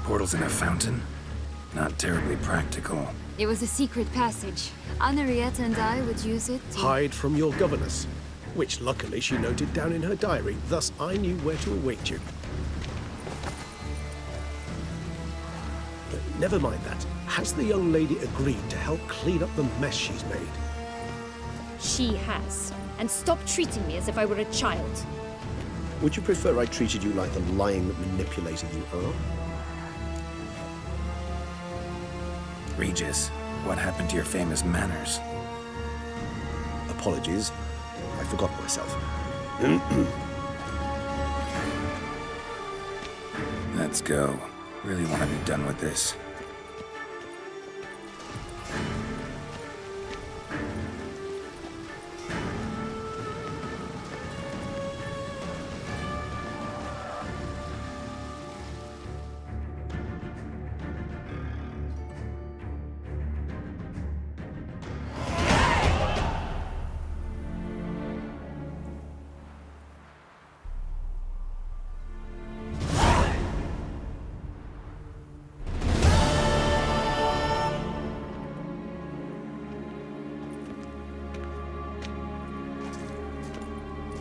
Portals in a fountain? Not terribly practical. It was a secret passage. Henriette and I would use it to... Hide from your governess, which luckily she noted down in her diary, thus I knew where to await you. But never mind that. Has the young lady agreed to help clean up the mess she's made? She has. And stop treating me as if I were a child. Would you prefer I treated you like the lying manipulator you are? Regis, what happened to your famous manners? Apologies. I forgot myself. Let's go. Really want to be done with this.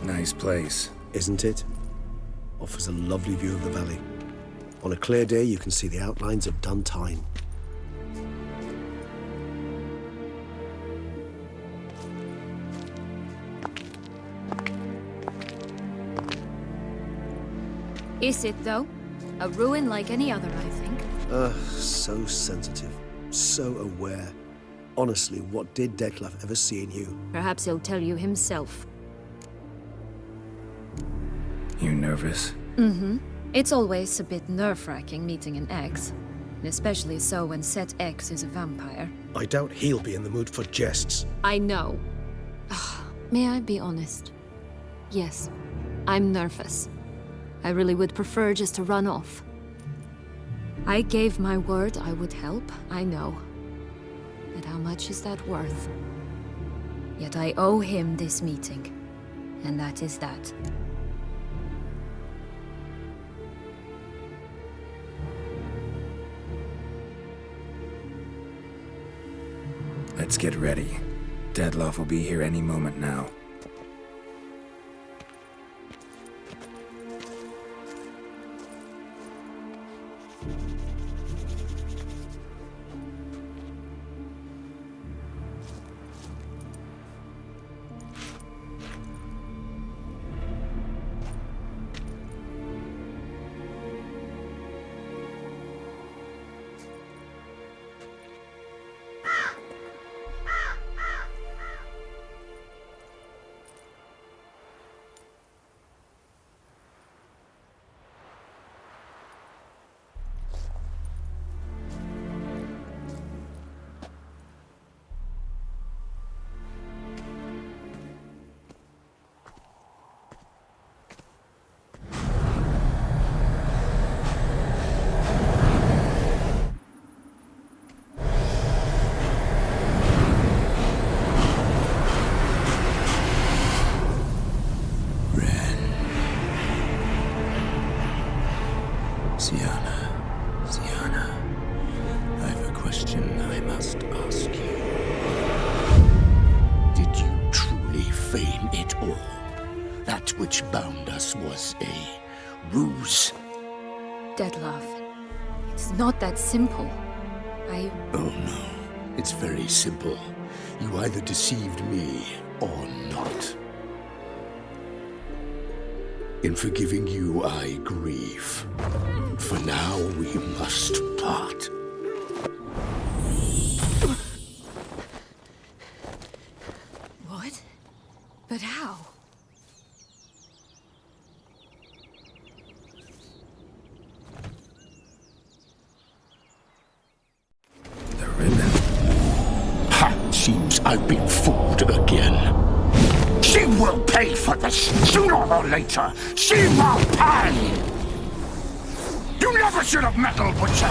Nice place. Isn't it? Offers a lovely view of the valley. On a clear day, you can see the outlines of Duntine. Is it, though? A ruin like any other, I think. So sensitive. So aware. Honestly, what did Dettlaff ever see in you? Perhaps he'll tell you himself. You nervous? Mm-hmm. It's always a bit nerve-wracking meeting an ex. And especially so when said ex is a vampire. I doubt he'll be in the mood for jests. I know. May I be honest? Yes, I'm nervous. I really would prefer just to run off. I gave my word I would help, I know. But how much is that worth? Yet I owe him this meeting. And that is that. Let's get ready. Dettlaff will be here any moment now. Syanna, I have a question I must ask you. Did you truly feign it all? That which bound us was a ruse? Dettlaff, it's not that simple. Oh no, it's very simple. You either deceived me or not. In forgiving you, I grieve. For now, we must part. What? But how? The ribbon. Ha! Seems I've been fooled again. She will pay for this, sooner or later. She will pay! You never should have meddled, Butcher!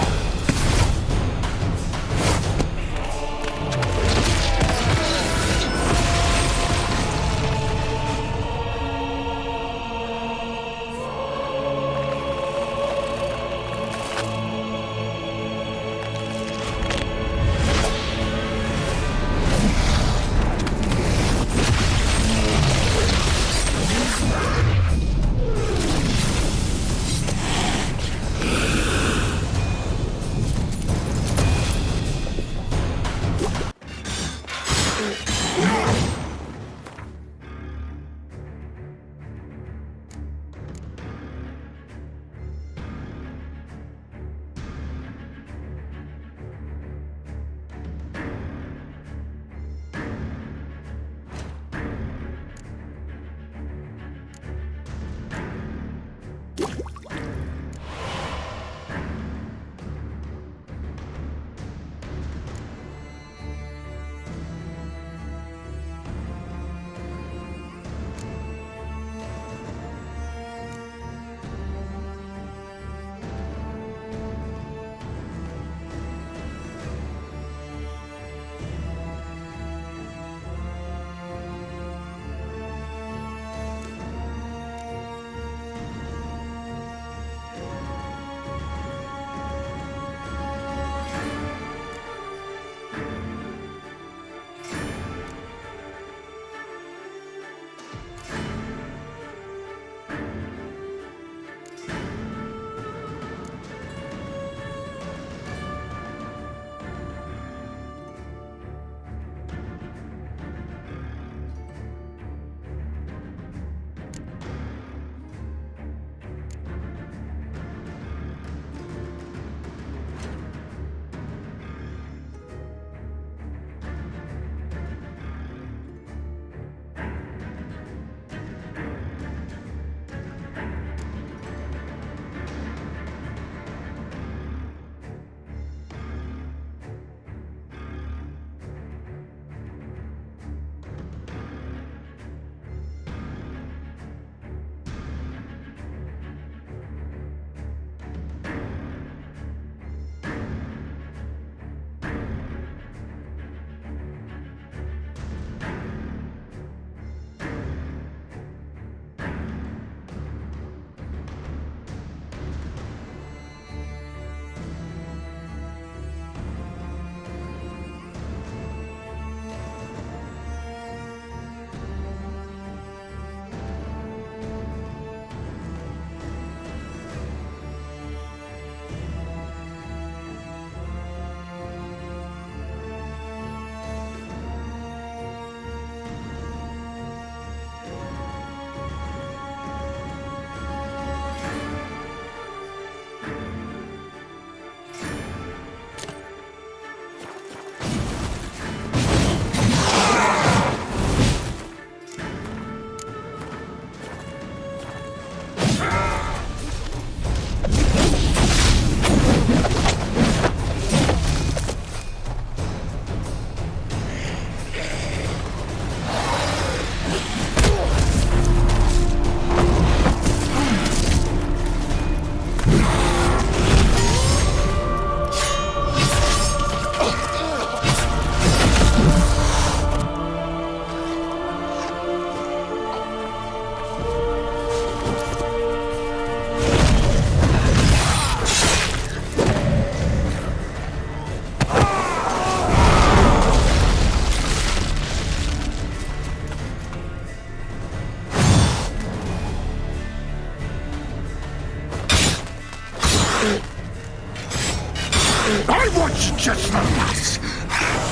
I was just the lass.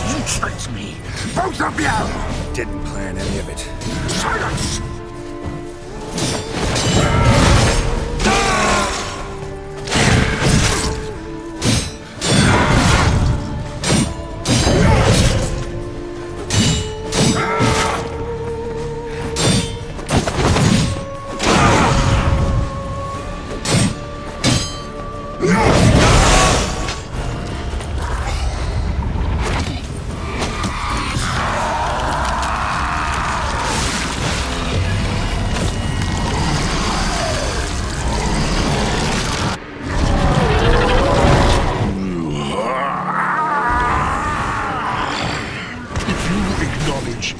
You tricked me. Both of you. Didn't plan any of it. Silence!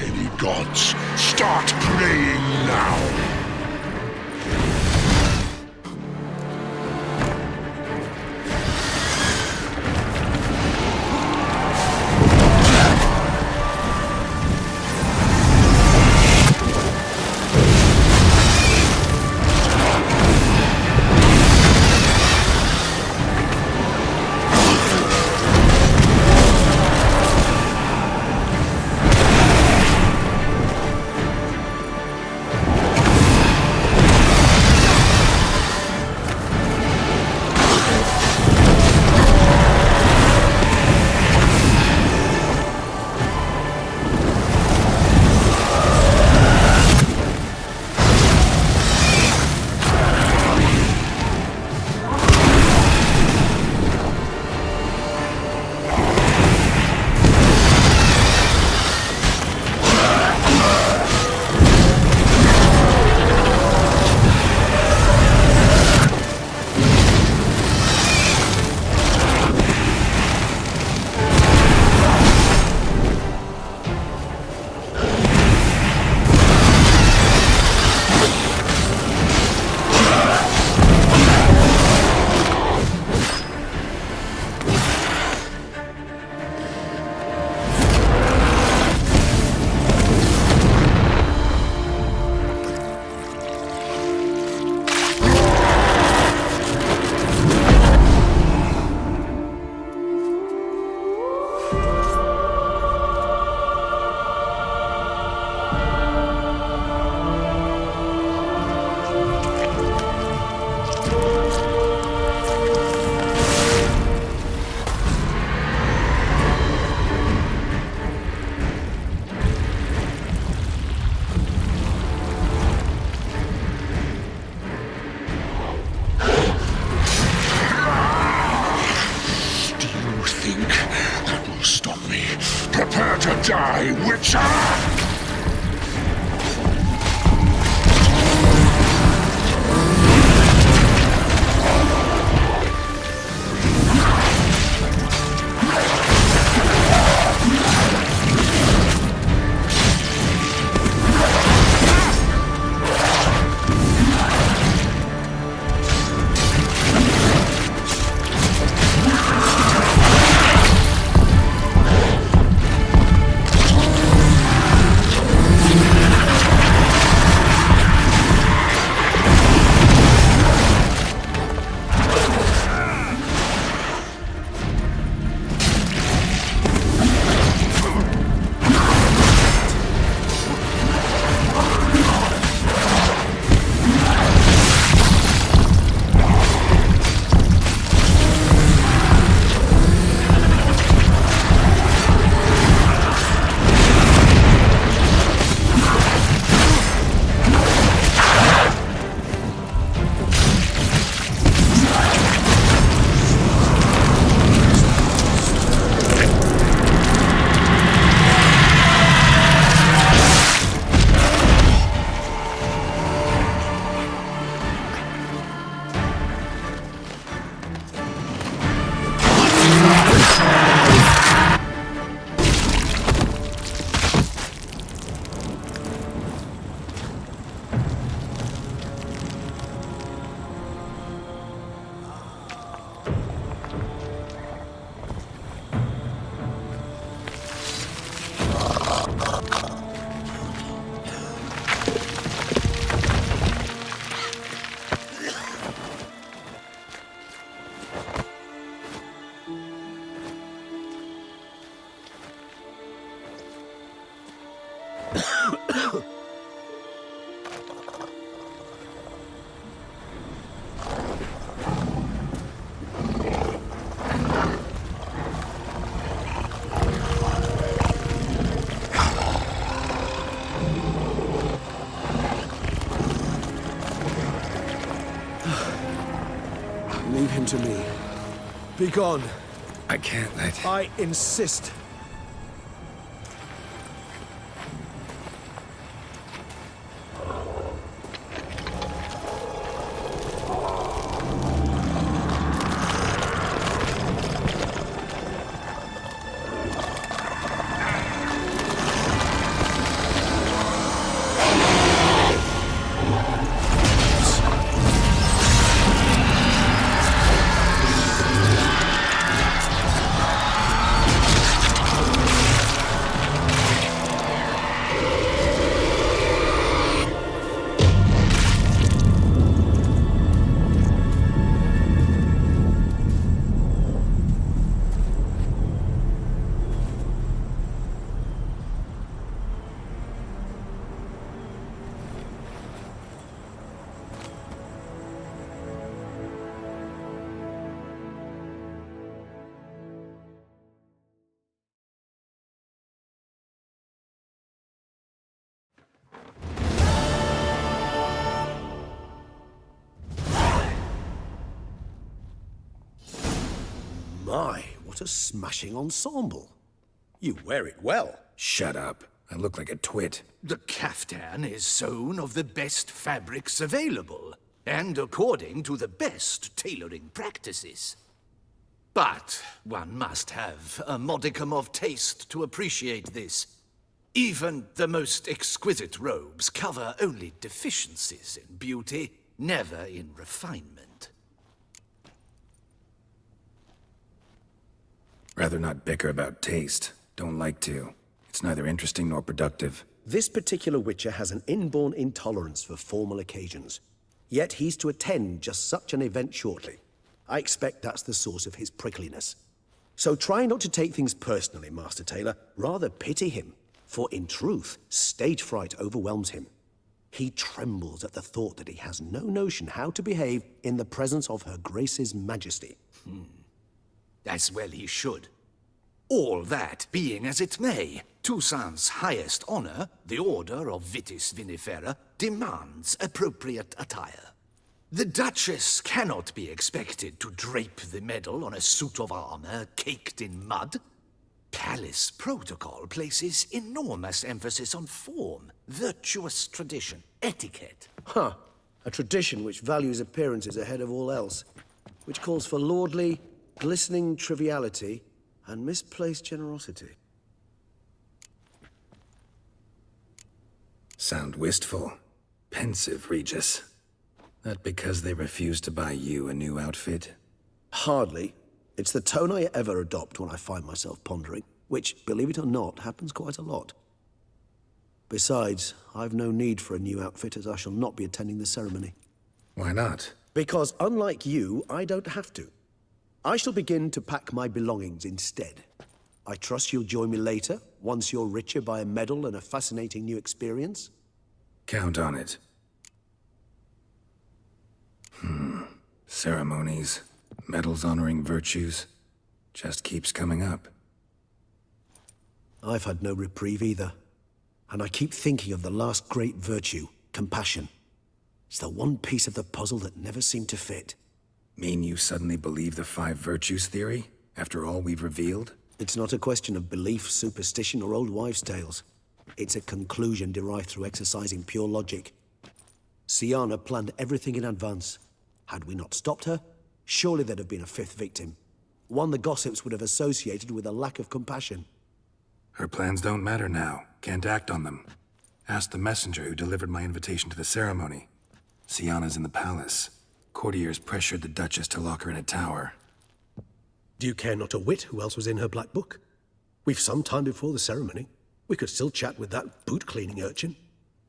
Any gods, start praying now. Prepare to die, Witcher! Leave him to me. Be gone. I can't let... I insist. My, what a smashing ensemble. You wear it well. Shut up. I look like a twit. The caftan is sewn of the best fabrics available, and according to the best tailoring practices. But one must have a modicum of taste to appreciate this. Even the most exquisite robes cover only deficiencies in beauty, never in refinement. Rather not bicker about taste. Don't like to. It's neither interesting nor productive. This particular Witcher has an inborn intolerance for formal occasions. Yet he's to attend just such an event shortly. I expect that's the source of his prickliness. So try not to take things personally, Master Taylor. Rather pity him. For in truth, stage fright overwhelms him. He trembles at the thought that he has no notion how to behave in the presence of Her Grace's Majesty. As well he should. All that being as it may, Toussaint's highest honor, the Order of Vitis Vinifera, demands appropriate attire. The Duchess cannot be expected to drape the medal on a suit of armor caked in mud. Palace protocol places enormous emphasis on form, virtuous tradition, etiquette. Huh. A tradition which values appearances ahead of all else. Which calls for lordly, glistening triviality and misplaced generosity. Sound wistful. Pensive, Regis. That because they refused to buy you a new outfit? Hardly. It's the tone I ever adopt when I find myself pondering, which, believe it or not, happens quite a lot. Besides, I've no need for a new outfit as I shall not be attending the ceremony. Why not? Because unlike you, I don't have to. I shall begin to pack my belongings instead. I trust you'll join me later, once you're richer by a medal and a fascinating new experience? Count on it. Ceremonies, medals honoring virtues, just keeps coming up. I've had no reprieve either. And I keep thinking of the last great virtue, compassion. It's the one piece of the puzzle that never seemed to fit. Mean you suddenly believe the 5 virtues theory, after all we've revealed? It's not a question of belief, superstition, or old wives' tales. It's a conclusion derived through exercising pure logic. Syanna planned everything in advance. Had we not stopped her, surely there'd have been a 5th victim. One the gossips would have associated with a lack of compassion. Her plans don't matter now. Can't act on them. Ask the messenger who delivered my invitation to the ceremony. Syanna's in the palace. Courtiers pressured the Duchess to lock her in a tower. Do you care not a whit who else was in her black book? We've some time before the ceremony. We could still chat with that boot-cleaning urchin.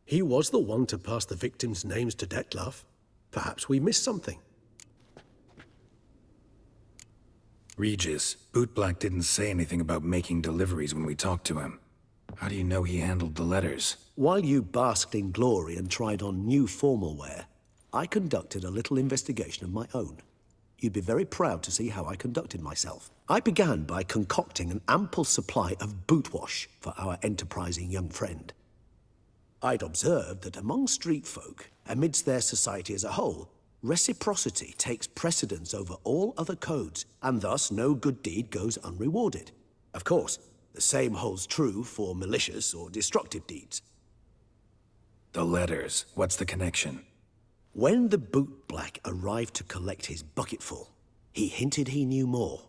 He was the one to pass the victims' names to Dettlaff. Perhaps we missed something. Regis, Bootblack didn't say anything about making deliveries when we talked to him. How do you know he handled the letters? While you basked in glory and tried on new formal wear, I conducted a little investigation of my own. You'd be very proud to see how I conducted myself. I began by concocting an ample supply of boot wash for our enterprising young friend. I'd observed that among street folk, amidst their society as a whole, reciprocity takes precedence over all other codes, and thus no good deed goes unrewarded. Of course, the same holds true for malicious or destructive deeds. The letters. What's the connection? When the boot black arrived to collect his bucketful, he hinted he knew more.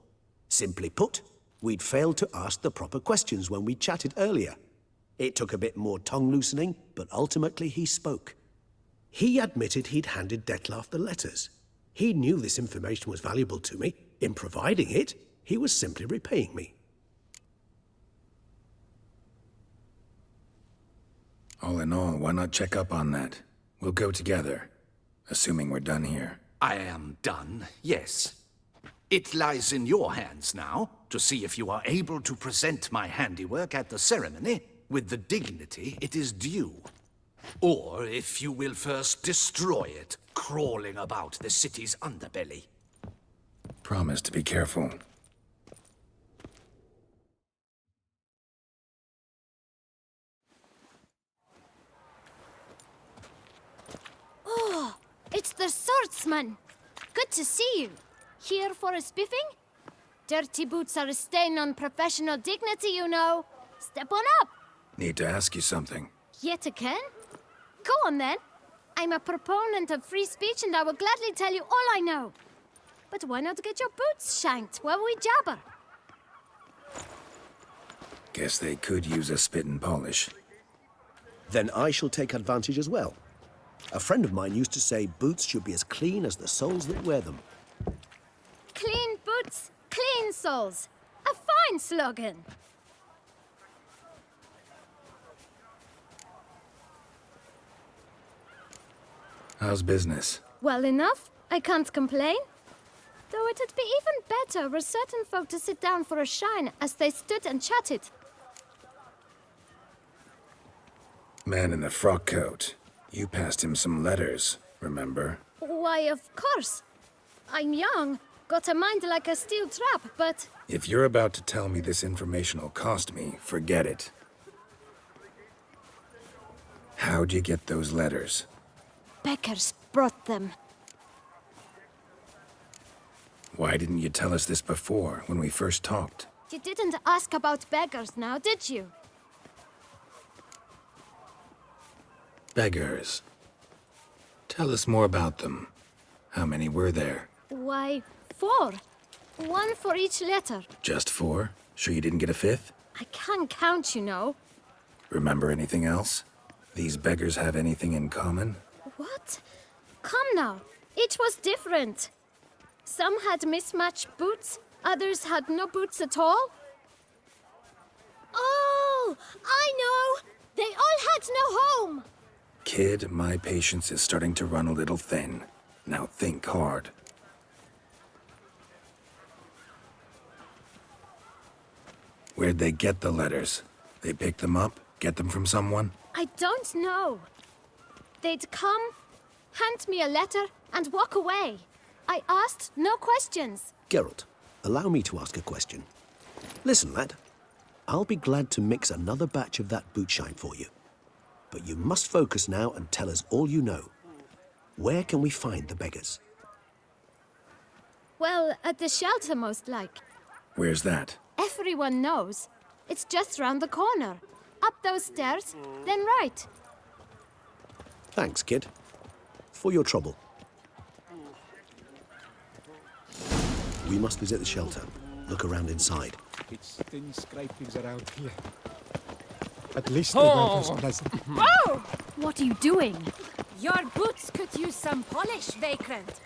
Simply put, we'd failed to ask the proper questions when we chatted earlier. It took a bit more tongue-loosening, but ultimately he spoke. He admitted he'd handed Dettlaff the letters. He knew this information was valuable to me. In providing it, he was simply repaying me. All in all, why not check up on that? We'll go together, assuming we're done here. I am done, yes. It lies in your hands now to see if you are able to present my handiwork at the ceremony with the dignity it is due. Or if you will first destroy it, crawling about the city's underbelly. Promise to be careful. Oh, it's the swordsman. Good to see you. Here for a spiffing? Dirty boots are a stain on professional dignity, you know. Step on up. Need to ask you something. Yet again? Go on then. I'm a proponent of free speech and I will gladly tell you all I know. But why not get your boots shanked while we jabber? Guess they could use a spit and polish. Then I shall take advantage as well. A friend of mine used to say boots should be as clean as the soles that wear them. Clean boots, clean soles. A fine slogan. How's business? Well enough. I can't complain. Though it'd be even better were certain folk to sit down for a shine as they stood and chatted. Man in the frock coat. You passed him some letters, remember? Why, of course. I'm young, got a mind like a steel trap, but... If you're about to tell me this information will cost me, forget it. How'd you get those letters? Beggars brought them. Why didn't you tell us this before, when we first talked? You didn't ask about beggars now, did you? Beggars. Tell us more about them. How many were there? Why, 4. 1 for each letter. Just 4? Sure you didn't get a 5th? I can't count, you know. Remember anything else? These beggars have anything in common? What? Come now. Each was different. Some had mismatched boots, others had no boots at all. Oh, I know! They all had no home! Kid, my patience is starting to run a little thin. Now think hard. Where'd they get the letters? They pick them up? Get them from someone? I don't know. They'd come, hand me a letter, and walk away. I asked no questions. Geralt, allow me to ask a question. Listen, lad. I'll be glad to mix another batch of that boot shine for you. But you must focus now and tell us all you know. Where can we find the beggars? Well, at the shelter, most like. Where's that? Everyone knows. It's just round the corner. Up those stairs, then right. Thanks, kid. For your trouble. We must visit the shelter. Look around inside. It's thin scrapings around here. At least the weather's pleasant. Oh! What are you doing? Your boots could use some polish, Vagrant.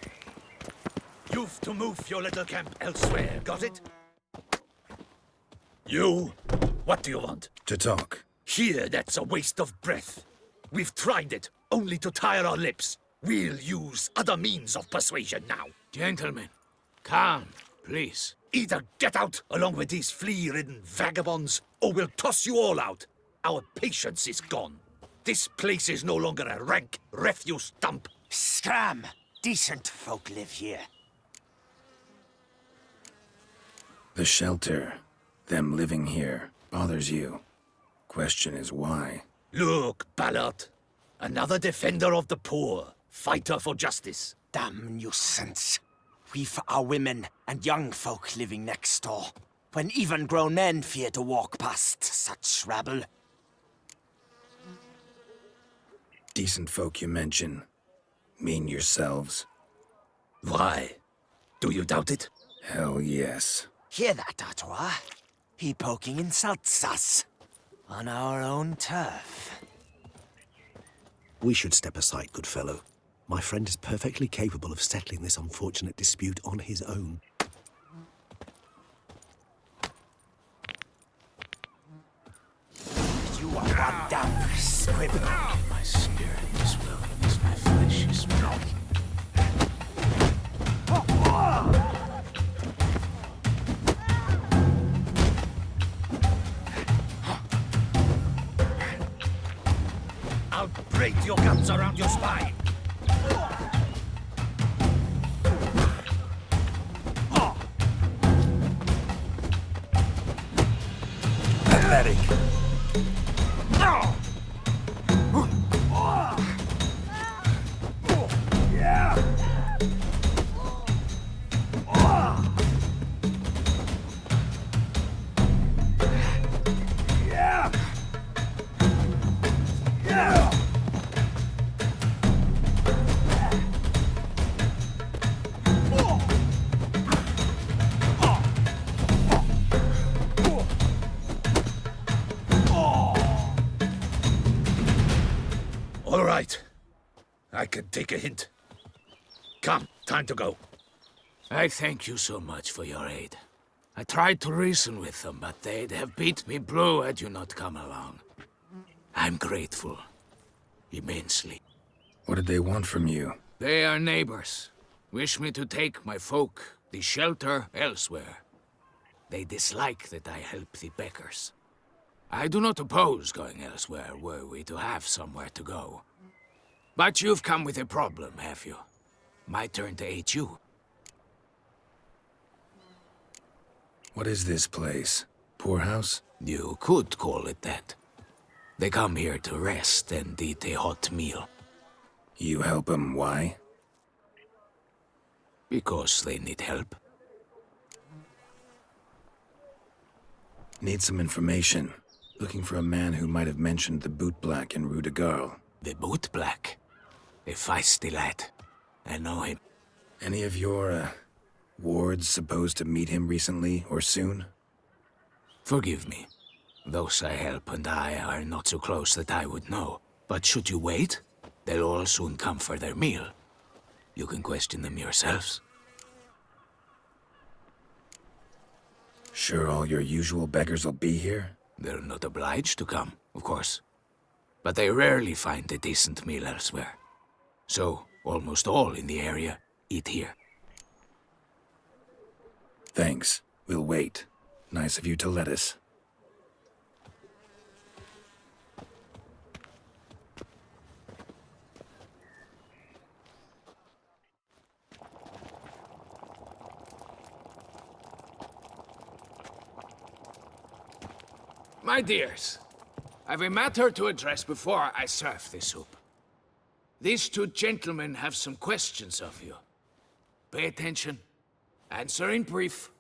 You've to move your little camp elsewhere, got it? You? What do you want? To talk. Here, that's a waste of breath. We've tried it, only to tire our lips. We'll use other means of persuasion now. Gentlemen, calm, please. Either get out along with these flea-ridden vagabonds, or we'll toss you all out. Our patience is gone. This place is no longer a rank refuse dump. Scram! Decent folk live here. The shelter, them living here, bothers you. Question is why? Look, Ballard. Another defender of the poor. Fighter for justice. Damn nuisance. We've our women and young folk living next door, when even grown men fear to walk past such rabble. Decent folk you mention. Mean yourselves? Why? Do you doubt it? Hell yes. Hear that, Artois? He poking insults us. On our own turf. We should step aside, good fellow. My friend is perfectly capable of settling this unfortunate dispute on his own. You are one damn scribbler. My spirit is willing as my flesh is weak. I'll break your guts around your spine. Pathetic. All right. I can take a hint. Come, time to go. I thank you so much for your aid. I tried to reason with them, but they'd have beat me blue had you not come along. I'm grateful. Immensely. What did they want from you? They are neighbors. Wish me to take my folk, the shelter, elsewhere. They dislike that I help the beggars. I do not oppose going elsewhere were we to have somewhere to go. But you've come with a problem, have you? My turn to aid you. What is this place? Poorhouse? You could call it that. They come here to rest and eat a hot meal. You help them, why? Because they need help. Need some information. Looking for a man who might have mentioned the Boot Black in Rue de Garl. The Boot Black? A feisty lad. I know him. Any of your, wards supposed to meet him recently or soon? Forgive me. Those I help and I are not so close that I would know. But should you wait, they'll all soon come for their meal. You can question them yourselves. Sure all your usual beggars will be here? They're not obliged to come, of course. But they rarely find a decent meal elsewhere. So, almost all in the area eat here. Thanks. We'll wait. Nice of you to let us. My dears, I've a matter to address before I serve the soup. These two gentlemen have some questions of you. Pay attention. Answer in brief.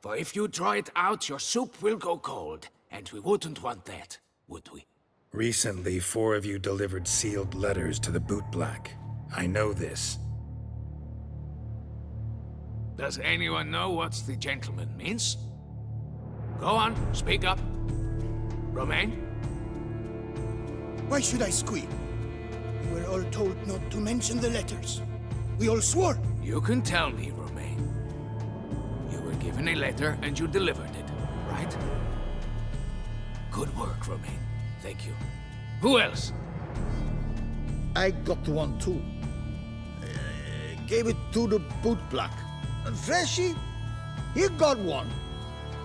For if you draw it out, your soup will go cold, and we wouldn't want that, would we? Recently, 4 of you delivered sealed letters to the Boot Black. I know this. Does anyone know what the gentleman means? Go on, speak up. Romain? Why should I squeal? We were all told not to mention the letters. We all swore. You can tell me, Romain. You were given a letter and you delivered it, right? Good work, Romain. Thank you. Who else? I got one too. Gave it to the Boot Black. And Freshy, he got one.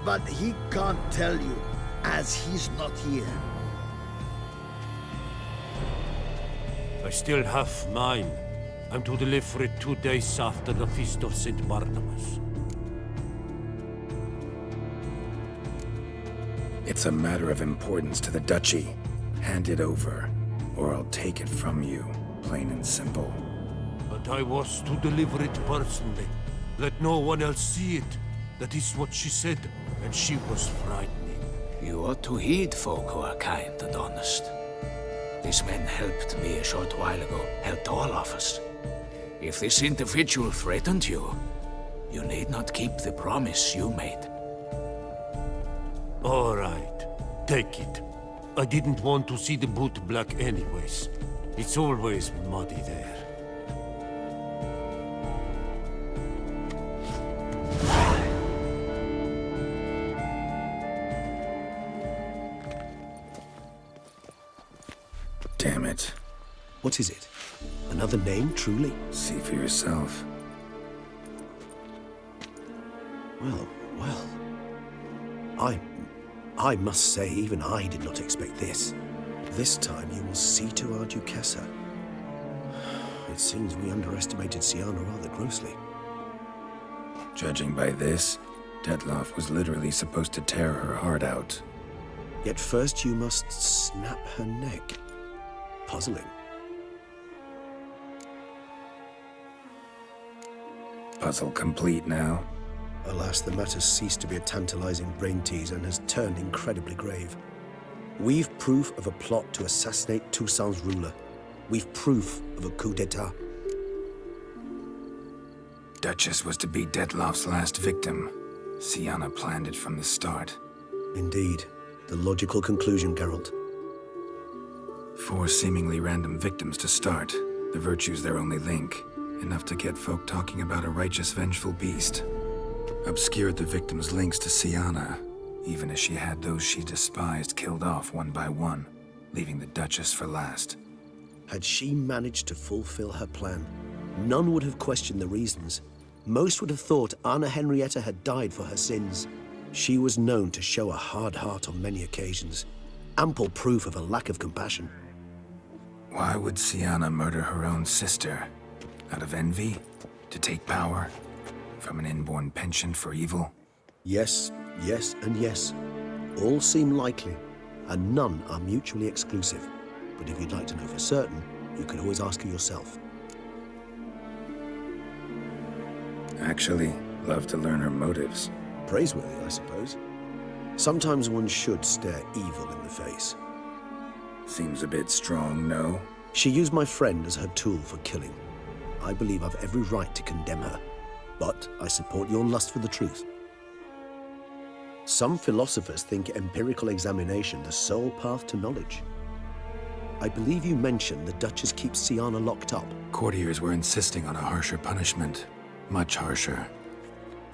But he can't tell you, as he's not here. I still have mine. I'm to deliver it 2 days after the Feast of St. Barnabas. It's a matter of importance to the Duchy. Hand it over, or I'll take it from you, plain and simple. But I was to deliver it personally. Let no one else see it. That is what she said, and she was frightening. You ought to heed folk who are kind and honest. These men helped me a short while ago, helped all of us. If this individual threatened you, you need not keep the promise you made. All right, take it. I didn't want to see the boot black anyways. It's always muddy there. Damn it. What is it? Another name, truly? See for yourself. Well, well. I must say, even I did not expect this. This time you will see to our Duquesa. It seems we underestimated Syanna rather grossly. Judging by this, Detloff was literally supposed to tear her heart out. Yet first you must snap her neck. Puzzling. Puzzle complete now. Alas, the matter ceased to be a tantalizing brain tease and has turned incredibly grave. We've proof of a plot to assassinate Toussaint's ruler. We've proof of a coup d'etat. Duchess was to be Detloff's last victim. Syanna planned it from the start. Indeed. The logical conclusion, Geralt. 4 seemingly random victims to start. The virtue's their only link. Enough to get folk talking about a righteous, vengeful beast. Obscured the victims' links to Syanna, even as she had those she despised killed off one by one, leaving the Duchess for last. Had she managed to fulfill her plan, none would have questioned the reasons. Most would have thought Anna Henrietta had died for her sins. She was known to show a hard heart on many occasions. Ample proof of a lack of compassion. Why would Syanna murder her own sister? Out of envy? To take power? From an inborn penchant for evil? Yes, yes, and yes. All seem likely, and none are mutually exclusive. But if you'd like to know for certain, you could always ask her yourself. Actually, love to learn her motives. Praiseworthy, I suppose. Sometimes one should stare evil in the face. Seems a bit strong, no? She used my friend as her tool for killing. I believe I've every right to condemn her. But I support your lust for the truth. Some philosophers think empirical examination the sole path to knowledge. I believe you mentioned the Duchess keeps Syanna locked up. Courtiers were insisting on a harsher punishment. Much harsher.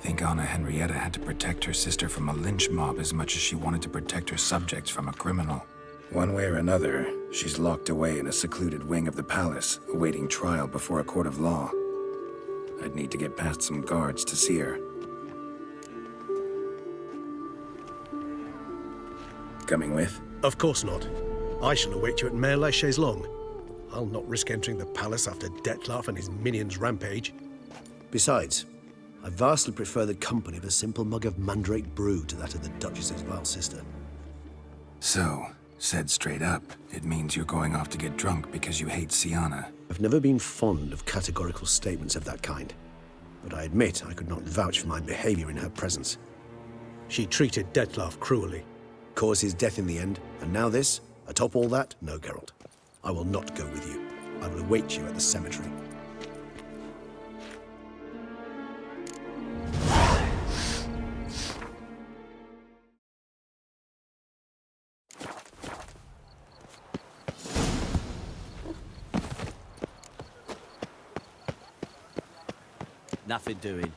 Think Anna Henrietta had to protect her sister from a lynch mob as much as she wanted to protect her subjects from a criminal. One way or another, she's locked away in a secluded wing of the palace, awaiting trial before a court of law. I'd need to get past some guards to see her. Coming with? Of course not. I shall await you at Mare la Chaise-Longue. I'll not risk entering the palace after Detloff and his minions rampage. Besides, I vastly prefer the company of a simple mug of mandrake brew to that of the Duchess's vile sister. So, said straight up, it means you're going off to get drunk because you hate Syanna. I've never been fond of categorical statements of that kind, but I admit I could not vouch for my behavior in her presence. She treated Detloff cruelly, caused his death in the end, and now this? Atop all that? No, Geralt. I will not go with you. I will await you at the cemetery. Nothing doing.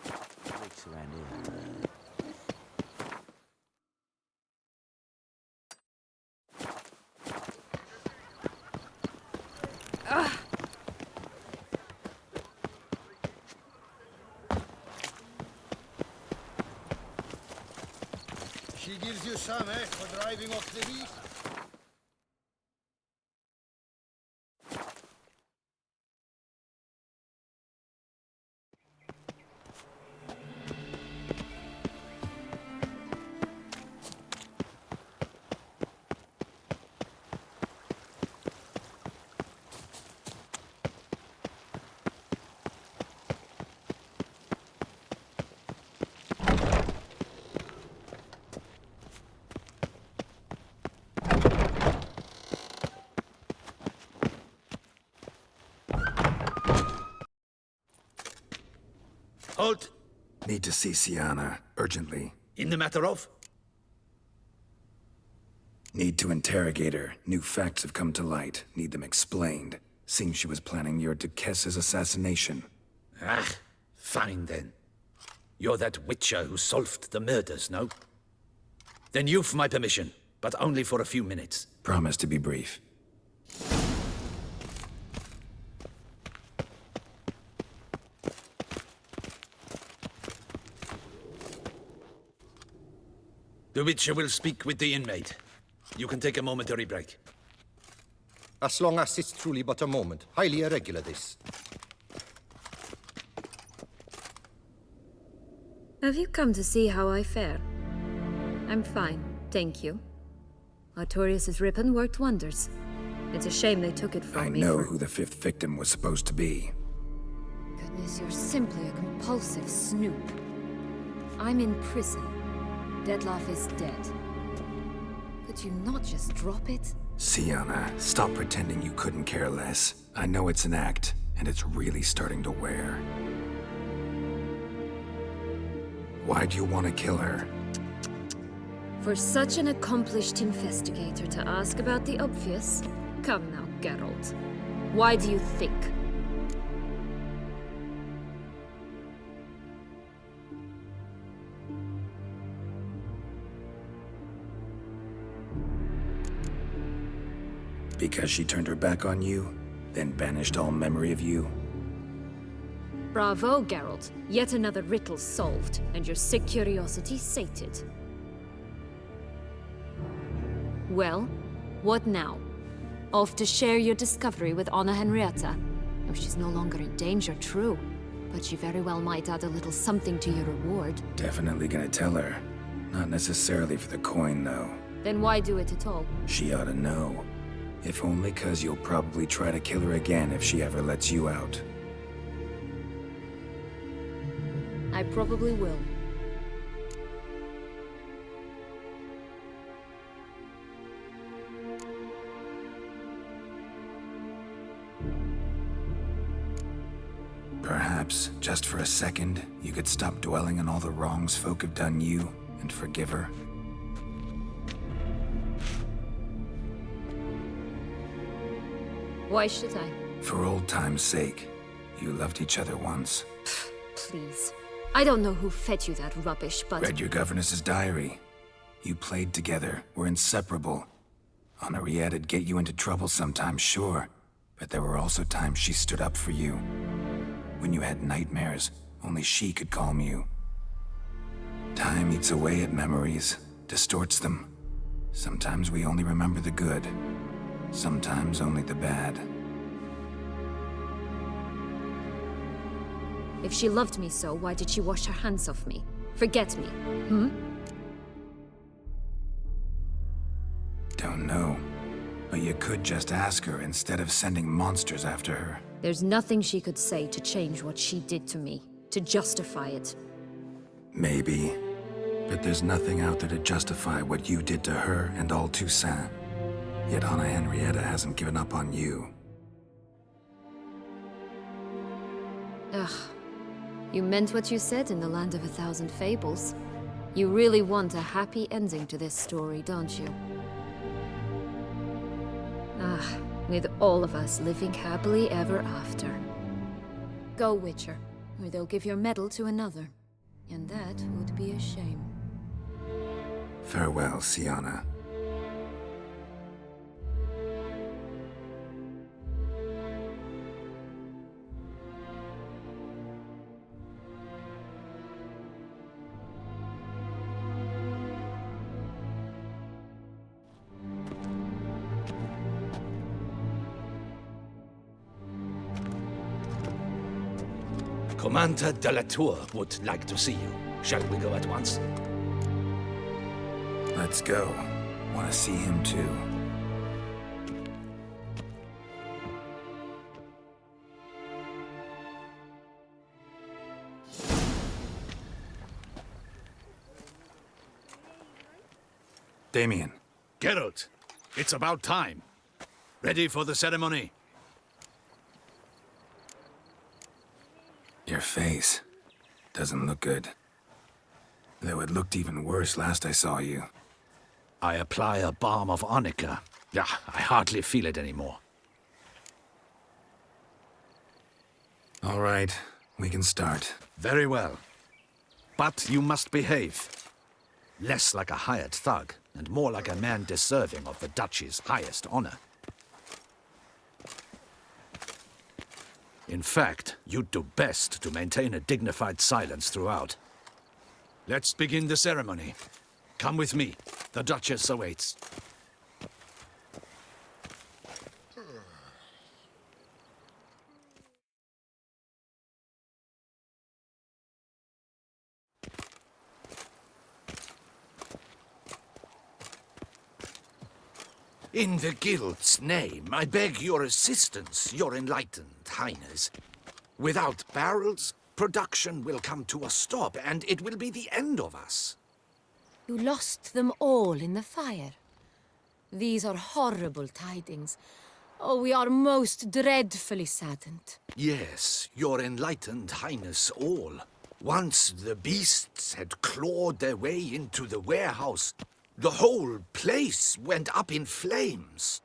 Lakes around here. She gives you some, eh, for driving off the beast? Halt! Need to see Siana, urgently. In the matter of? Need to interrogate her. New facts have come to light. Need them explained. Seems she was planning your Duquesse's assassination. Ah, fine then. You're that witcher who solved the murders, no? Then you've my permission, but only for a few minutes. Promise to be brief. The Witcher will speak with the inmate. You can take a momentary break. As long as it's truly but a moment. Highly irregular, this. Have you come to see how I fare? I'm fine, thank you. Artorius' ribbon worked wonders. It's a shame they took it from me. I know who the fifth victim was supposed to be. Goodness, you're simply a compulsive snoop. I'm in prison. Dettlaff is dead. Could you not just drop it? Siana, stop pretending you couldn't care less. I know it's an act, and it's really starting to wear. Why'd you want to kill her? For such an accomplished investigator to ask about the obvious? Come now, Geralt. Why do you think? Because she turned her back on you, then banished all memory of you? Bravo, Geralt. Yet another riddle solved, and your sick curiosity sated. Well, what now? Off to share your discovery with Anna Henrietta? Oh, she's no longer in danger, true. But she very well might add a little something to your reward. Definitely gonna tell her. Not necessarily for the coin, though. Then why do it at all? She ought to know. If only 'cause you'll probably try to kill her again if she ever lets you out. I probably will. Perhaps, just for a second, you could stop dwelling on all the wrongs folk have done you and forgive her. Why should I? For old time's sake. You loved each other once. Please. I don't know who fed you that rubbish, but... Read your governess's diary. You played together, were inseparable. Henriette'd get you into trouble sometimes, sure. But there were also times she stood up for you. When you had nightmares, only she could calm you. Time eats away at memories, distorts them. Sometimes we only remember the good. Sometimes only the bad. If she loved me so, why did she wash her hands off me? Forget me, Don't know. But you could just ask her instead of sending monsters after her. There's nothing she could say to change what she did to me, to justify it. Maybe. But there's nothing out there to justify what you did to her and all Toussaint. Yet Anna Henrietta hasn't given up on you. Ugh. You meant what you said in the Land of a Thousand Fables. You really want a happy ending to this story, don't you? Ah, with all of us living happily ever after. Go, Witcher, or they'll give your medal to another. And that would be a shame. Farewell, Siana. Commander de la Tour would like to see you. Shall we go at once? Let's go. Want to see him too. Damien. Geralt, it's about time. Ready for the ceremony? Your face doesn't look good. Though it looked even worse last I saw you. I apply a balm of arnica. Yeah, I hardly feel it anymore. All right, we can start. Very well. But you must behave. Less like a hired thug, and more like a man deserving of the Duchy's highest honor. In fact, you'd do best to maintain a dignified silence throughout. Let's begin the ceremony. Come with me. The Duchess awaits. In the Guild's name, I beg your assistance, your enlightened highness. Without barrels, production will come to a stop, and it will be the end of us. You lost them all in the fire. These are horrible tidings. Oh, we are most dreadfully saddened. Yes, your enlightened highness all. Once the beasts had clawed their way into the warehouse, the whole place went up in flames.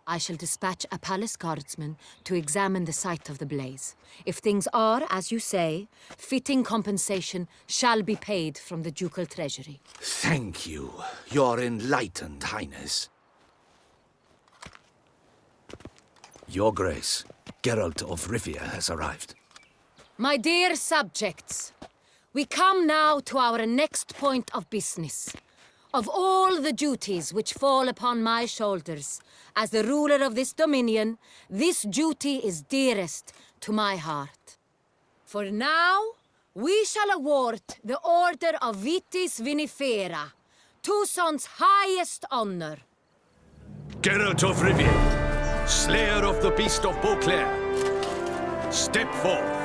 I shall dispatch a palace guardsman to examine the site of the blaze. If things are, as you say, fitting compensation shall be paid from the ducal treasury. Thank you, your enlightened highness. Your Grace, Geralt of Rivia has arrived. My dear subjects, we come now to our next point of business. Of all the duties which fall upon my shoulders, as the ruler of this dominion, this duty is dearest to my heart. For now, we shall award the Order of Vitis Vinifera, Toussaint's highest honor. Geralt of Rivia, slayer of the beast of Beauclair, step forth.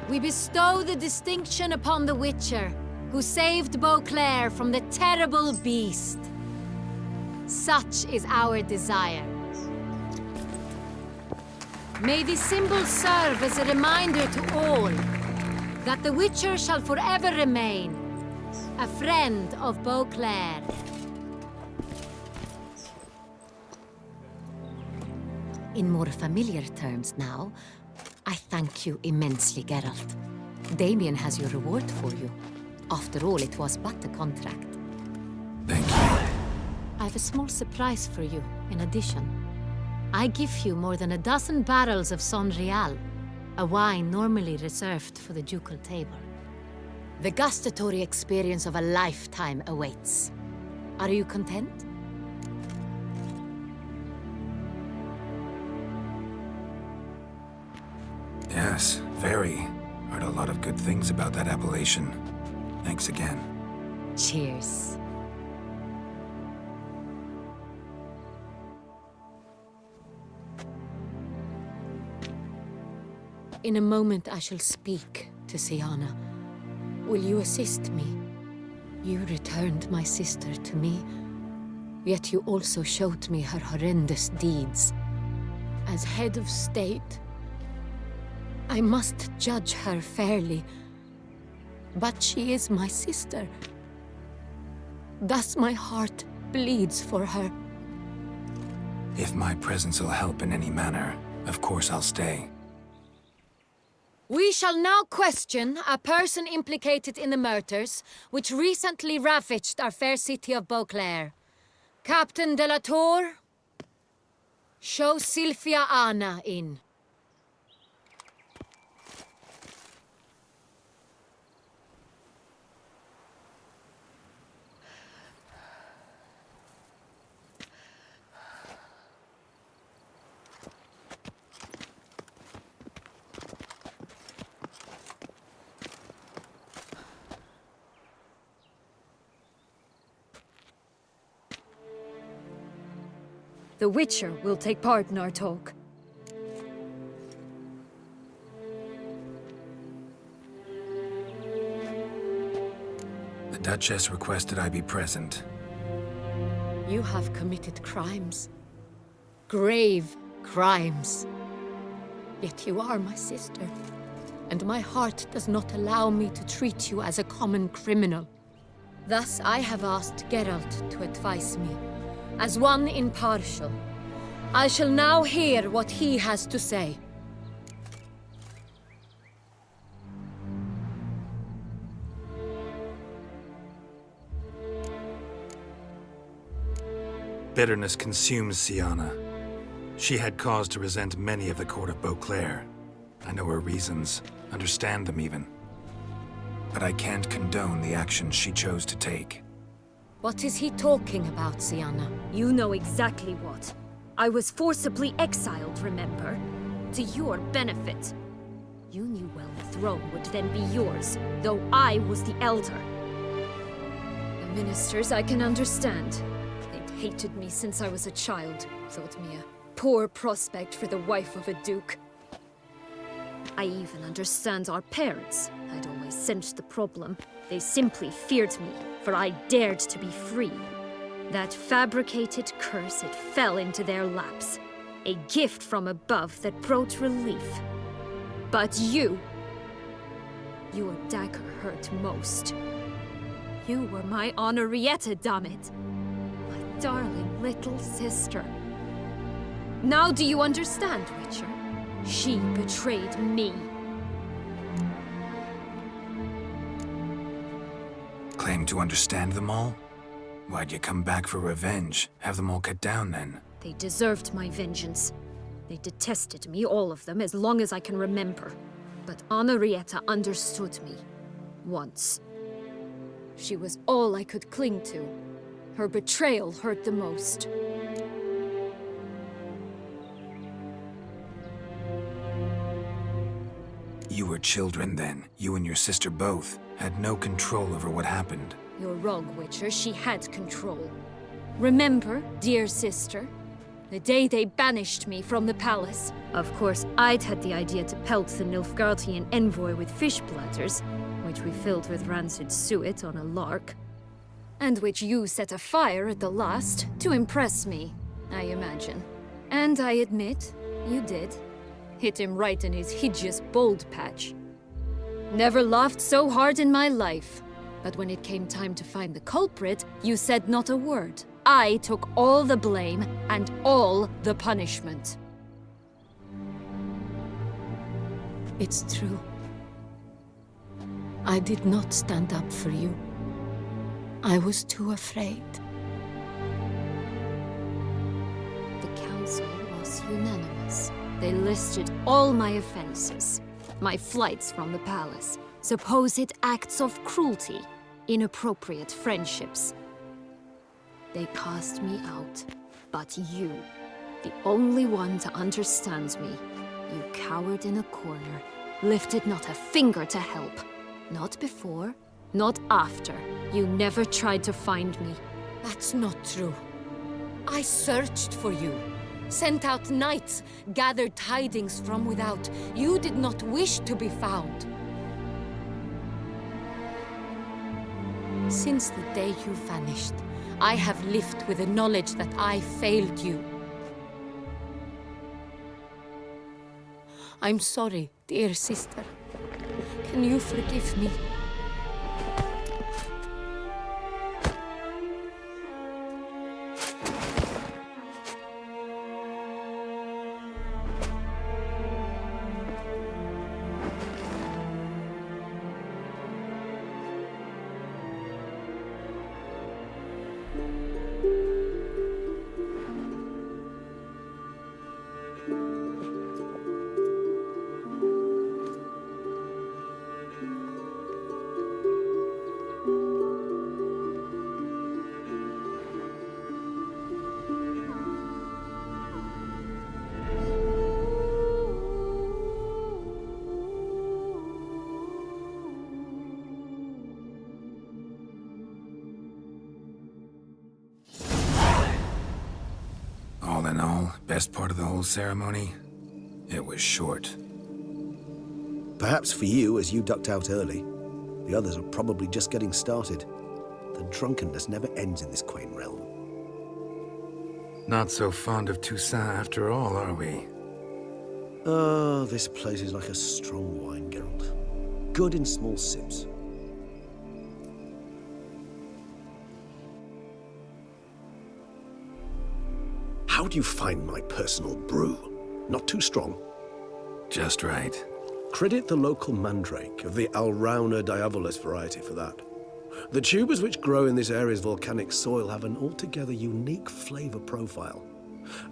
We bestow the distinction upon the Witcher, who saved Beauclair from the terrible beast. Such is our desire. May this symbol serve as a reminder to all that the Witcher shall forever remain a friend of Beauclair. In more familiar terms now, I thank you immensely, Geralt. Damien has your reward for you. After all, it was but a contract. Thank you. I have a small surprise for you, in addition. I give you more than a dozen barrels of Sonreal, a wine normally reserved for the ducal table. The gustatory experience of a lifetime awaits. Are you content? Yes, very. Heard a lot of good things about that appellation. Thanks again. Cheers. In a moment I shall speak to Syanna. Will you assist me? You returned my sister to me, yet you also showed me her horrendous deeds. As head of state, I must judge her fairly, but she is my sister. Thus my heart bleeds for her. If my presence will help in any manner, of course I'll stay. We shall now question a person implicated in the murders which recently ravaged our fair city of Beauclair. Captain de la Tour, show Sylvia Anna in. The Witcher will take part in our talk. The Duchess requested I be present. You have committed crimes. Grave crimes. Yet you are my sister, and my heart does not allow me to treat you as a common criminal. Thus I have asked Geralt to advise me, as one impartial. I shall now hear what he has to say. Bitterness consumes Syanna. She had cause to resent many of the court of Beauclair. I know her reasons, understand them even. But I can't condone the actions she chose to take. What is he talking about, Syanna? You know exactly what. I was forcibly exiled, remember? To your benefit. You knew well the throne would then be yours, though I was the elder. The ministers I can understand. They'd hated me since I was a child, thought me a poor prospect for the wife of a duke. I even understand our parents. I'd always sensed the problem. They simply feared me, for I dared to be free. That fabricated curse, it fell into their laps. A gift from above that brought relief. But you... your dagger hurt most. You were my Henrietta, damn it. My darling little sister. Now do you understand, Witcher? She betrayed me. Claim to understand them all? Why'd you come back for revenge? Have them all cut down then? They deserved my vengeance. They detested me, all of them, as long as I can remember. But Henrietta understood me. Once. She was all I could cling to. Her betrayal hurt the most. You were children then. You and your sister both had no control over what happened. You're wrong, Witcher. She had control. Remember, dear sister? The day they banished me from the palace. Of course, I'd had the idea to pelt the Nilfgaardian envoy with fish platters, which we filled with rancid suet on a lark. And which you set afire at the last, to impress me, I imagine. And I admit, you did. Hit him right in his hideous bald patch. Never laughed so hard in my life. But when it came time to find the culprit, you said not a word. I took all the blame and all the punishment. It's true. I did not stand up for you. I was too afraid. The council was unanimous. They listed all my offenses. My flights from the palace, supposed acts of cruelty, inappropriate friendships. They cast me out. But you, the only one to understand me, you cowered in a corner, lifted not a finger to help. Not before, not after. You never tried to find me. That's not true. I searched for you. Sent out knights, gathered tidings from without. You did not wish to be found. Since the day you vanished, I have lived with the knowledge that I failed you. I'm sorry, dear sister. Can you forgive me? Well, best part of the whole ceremony? It was short. Perhaps for you, as you ducked out early. The others are probably just getting started. The drunkenness never ends in this quaint realm. Not so fond of Toussaint after all, are we? Oh, this place is like a strong wine, Geralt. Good in small sips. How do you find my personal brew? Not too strong? Just right. Credit the local mandrake of the Alrauna diabolus variety for that. The tubers which grow in this area's volcanic soil have an altogether unique flavor profile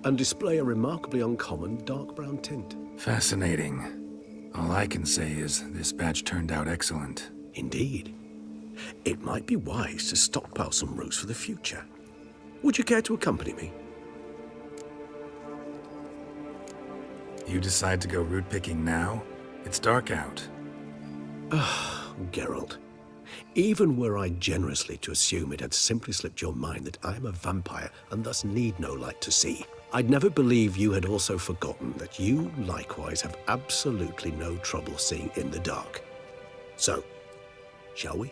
and display a remarkably uncommon dark brown tint. Fascinating. All I can say is this batch turned out excellent. Indeed. It might be wise to stockpile some roots for the future. Would you care to accompany me? You decide to go root picking now? It's dark out. Geralt. Even were I generously to assume it had simply slipped your mind that I am a vampire and thus need no light to see, I'd never believe you had also forgotten that you likewise have absolutely no trouble seeing in the dark. So, shall we?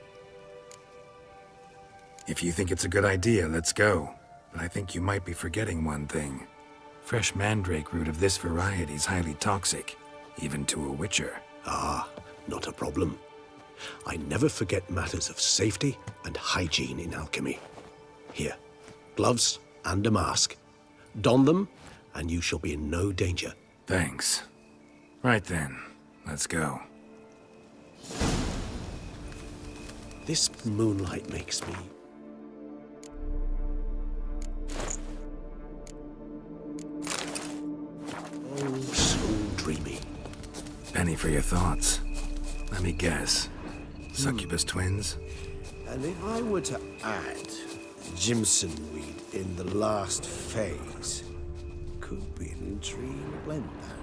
If you think it's a good idea, let's go. But I think you might be forgetting one thing. Fresh mandrake root of this variety is highly toxic, even to a witcher. Ah, not a problem. I never forget matters of safety and hygiene in alchemy. Here, gloves and a mask. Don them, and you shall be in no danger. Thanks. Right then, let's go. This moonlight makes me... oh, so dreamy. Penny for your thoughts. Let me guess. Succubus twins? And if I were to add Jimson weed in the last phase, could be an intriguing blend, that.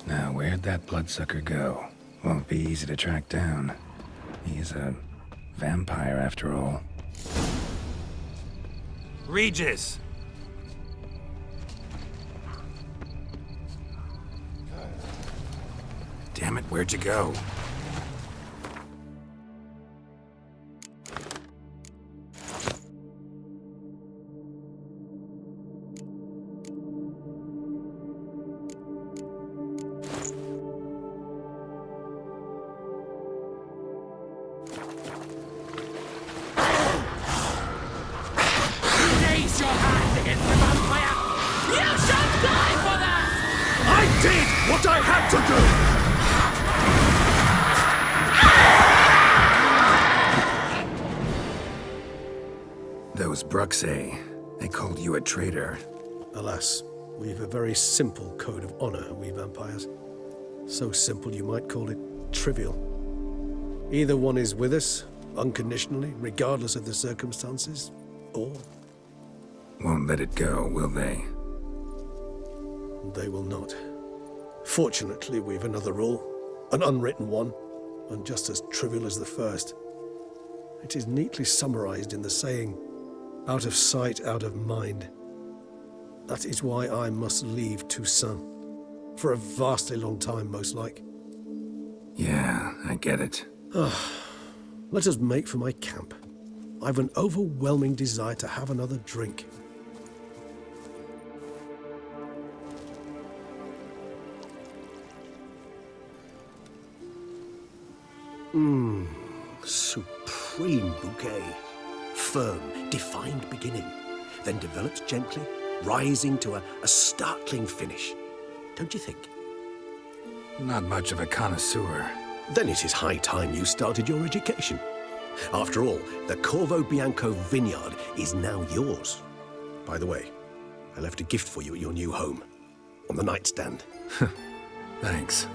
Now, where'd that bloodsucker go? Won't be easy to track down. He's a vampire, after all. Regis! Damn it, where'd you go? Those Bruxae, they called you a traitor. Alas, we've a very simple code of honor, we vampires. So simple you might call it trivial. Either one is with us, unconditionally, regardless of the circumstances, or... Won't let it go, will they? They will not. Fortunately, we've another rule, an unwritten one, and just as trivial as the first. It is neatly summarized in the saying, out of sight, out of mind. That is why I must leave Toussaint. For a vastly long time, most like. Yeah, I get it. Let us make for my camp. I've an overwhelming desire to have another drink. Supreme bouquet. Firm, defined beginning, then develops gently, rising to a startling finish. Don't you think? Not much of a connoisseur. Then it is high time you started your education. After all, the Corvo Bianco vineyard is now yours. By the way, I left a gift for you at your new home. On the nightstand. Thanks.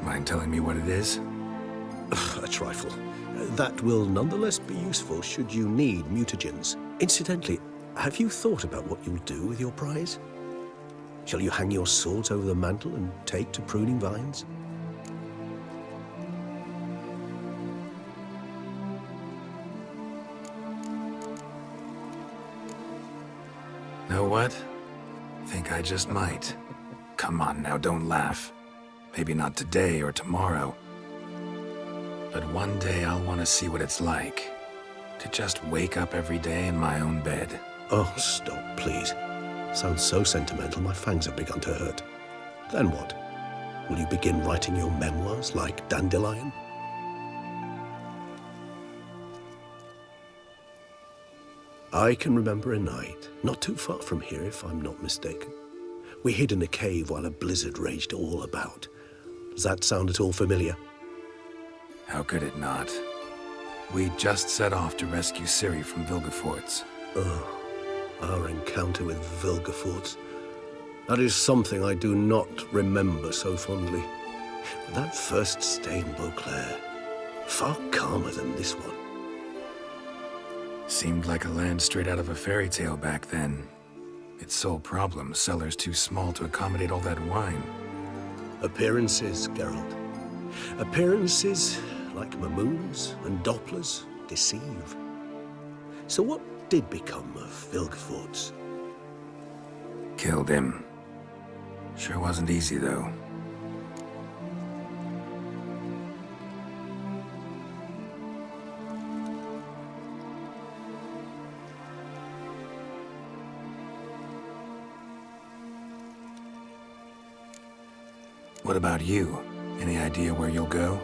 Mind telling me what it is? A trifle. That will nonetheless be useful should you need mutagens. Incidentally, have you thought about what you'll do with your prize? Shall you hang your swords over the mantle and take to pruning vines? Know what? Think I just might. Come on now, don't laugh. Maybe not today or tomorrow. But one day I'll want to see what it's like. To just wake up every day in my own bed. Oh, stop, please. Sounds so sentimental, my fangs have begun to hurt. Then what? Will you begin writing your memoirs like Dandelion? I can remember a night, not too far from here if I'm not mistaken. We hid in a cave while a blizzard raged all about. Does that sound at all familiar? How could it not? We just set off to rescue Ciri from Vilgefortz. Oh, our encounter with Vilgefortz. That is something I do not remember so fondly. But that first stay in Beauclair, far calmer than this one. Seemed like a land straight out of a fairy tale back then. Its sole problem, cellars too small to accommodate all that wine. Appearances, Geralt. Appearances, like Mamoons and Dopplers, deceive. So what did become of Vilgefortz? Killed him. Sure wasn't easy, though. What about you? Any idea where you'll go?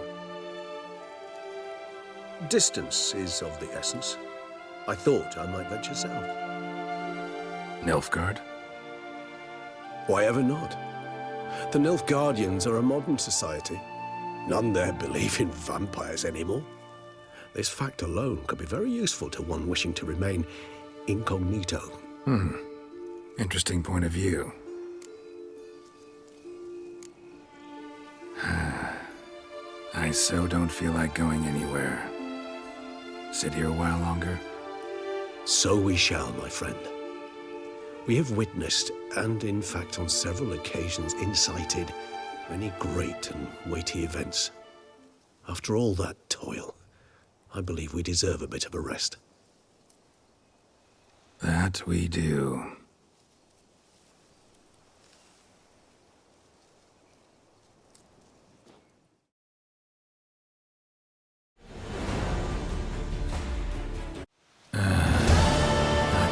Distance is of the essence. I thought I might venture south. Nilfgaard? Why ever not? The Nilfgaardians are a modern society. None there believe in vampires anymore. This fact alone could be very useful to one wishing to remain incognito. Interesting point of view. I so don't feel like going anywhere. Sit here a while longer? So we shall, my friend. We have witnessed, and in fact on several occasions incited, many great and weighty events. After all that toil, I believe we deserve a bit of a rest. That we do.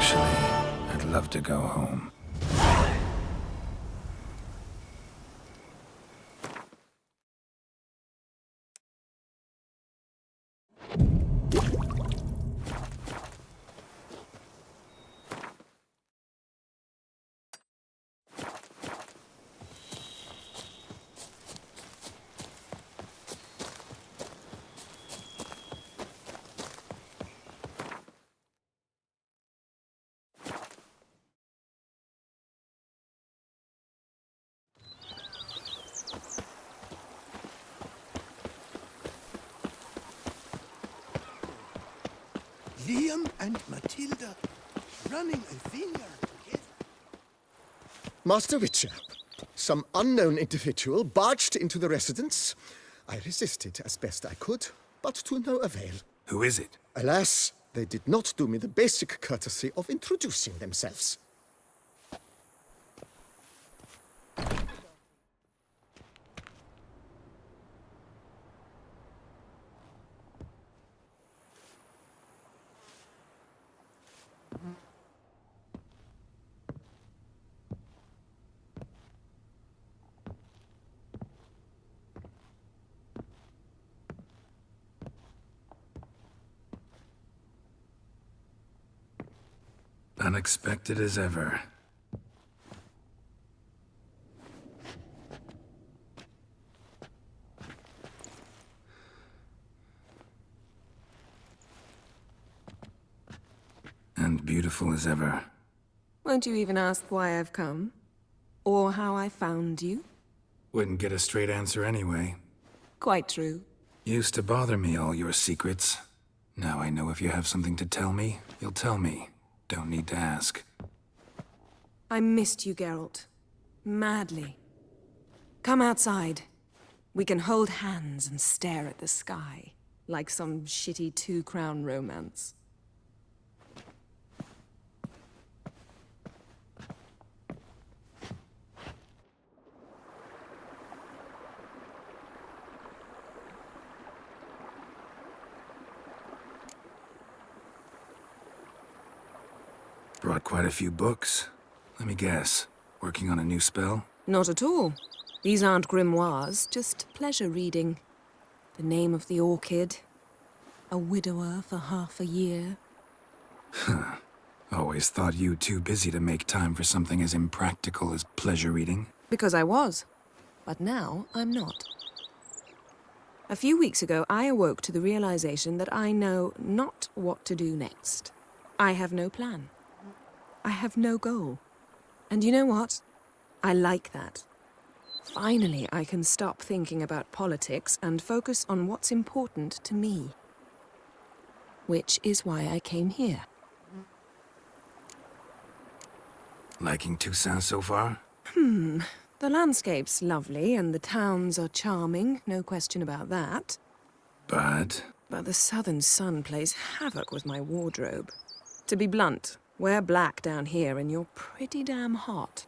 Actually, I'd love to go home. Liam and Matilda running a vineyard together. Master Witcher, some unknown individual barged into the residence. I resisted as best I could, but to no avail. Who is it? Alas, they did not do me the basic courtesy of introducing themselves. Unexpected as ever. And beautiful as ever. Won't you even ask why I've come? Or how I found you? Wouldn't get a straight answer anyway. Quite true. Used to bother me, all your secrets. Now I know if you have something to tell me, you'll tell me. Don't need to ask. I missed you, Geralt. Madly. Come outside. We can hold hands and stare at the sky, like some shitty two-crown romance. Brought quite a few books. Let me guess. Working on a new spell? Not at all. These aren't grimoires, just pleasure reading. The Name of the Orchid. A widower for half a year. Huh. Always thought you too busy to make time for something as impractical as pleasure reading. Because I was. But now I'm not. A few weeks ago, I awoke to the realization that I know not what to do next. I have no plan. I have no goal. And you know what? I like that. Finally, I can stop thinking about politics and focus on what's important to me. Which is why I came here. Liking Toussaint so far? The landscape's lovely and the towns are charming, no question about that. But the southern sun plays havoc with my wardrobe. To be blunt, wear black down here and you're pretty damn hot.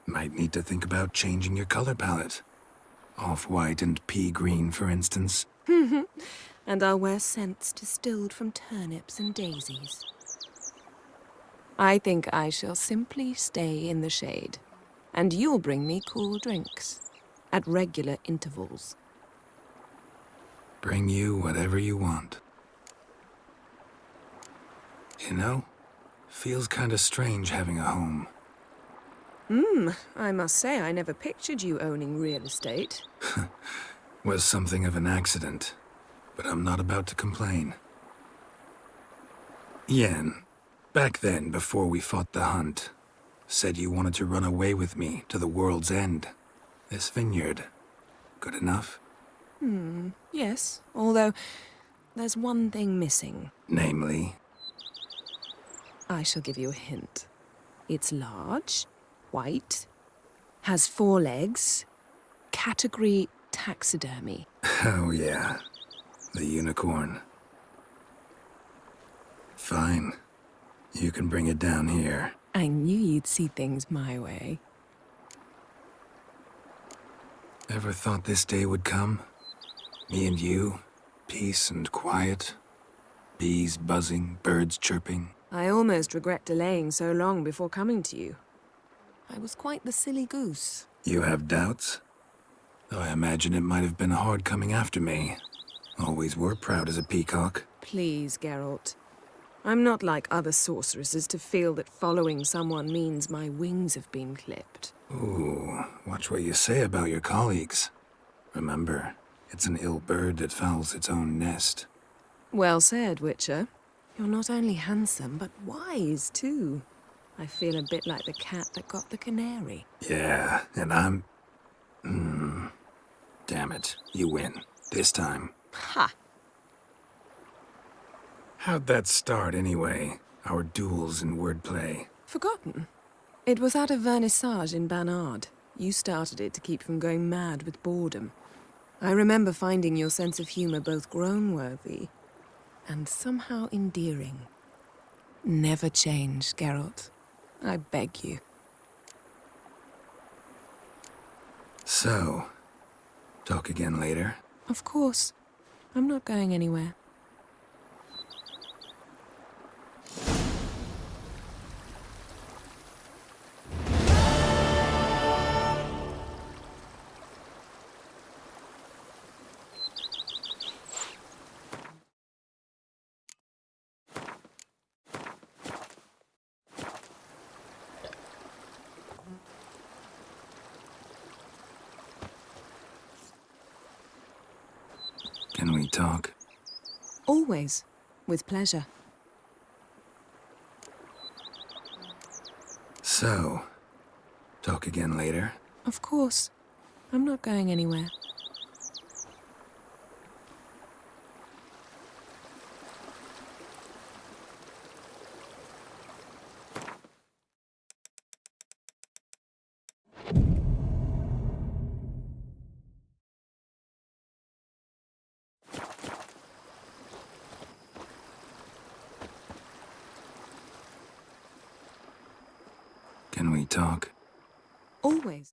Might need to think about changing your color palette. Off-white and pea green, for instance. And I'll wear scents distilled from turnips and daisies. I think I shall simply stay in the shade. And you'll bring me cool drinks. At regular intervals. Bring you whatever you want. You know, feels kinda strange having a home. I must say I never pictured you owning real estate. Was something of an accident, but I'm not about to complain. Yen, back then, before we fought the hunt, said you wanted to run away with me to the world's end. This vineyard, good enough? Yes, although there's one thing missing. Namely? I shall give you a hint. It's large, white, has 4 legs, category taxidermy. Oh yeah, the unicorn. Fine, you can bring it down here. I knew you'd see things my way. Ever thought this day would come? Me and you, peace and quiet, bees buzzing, birds chirping. I almost regret delaying so long before coming to you. I was quite the silly goose. You have doubts? Though I imagine it might have been hard coming after me. Always were proud as a peacock. Please, Geralt. I'm not like other sorceresses to feel that following someone means my wings have been clipped. Ooh, watch what you say about your colleagues. Remember, it's an ill bird that fouls its own nest. Well said, Witcher. You're not only handsome, but wise, too. I feel a bit like the cat that got the canary. Yeah, and I'm... Damn it, you win. This time. Ha! How'd that start, anyway? Our duels in wordplay. Forgotten. It was at a vernissage in Banard. You started it to keep from going mad with boredom. I remember finding your sense of humor both groan-worthy and somehow endearing. Never change, Geralt. I beg you. So, talk again later? Of course. I'm not going anywhere. Can we talk? Always. With pleasure. So, talk again later? Of course. I'm not going anywhere. Can we talk? Always.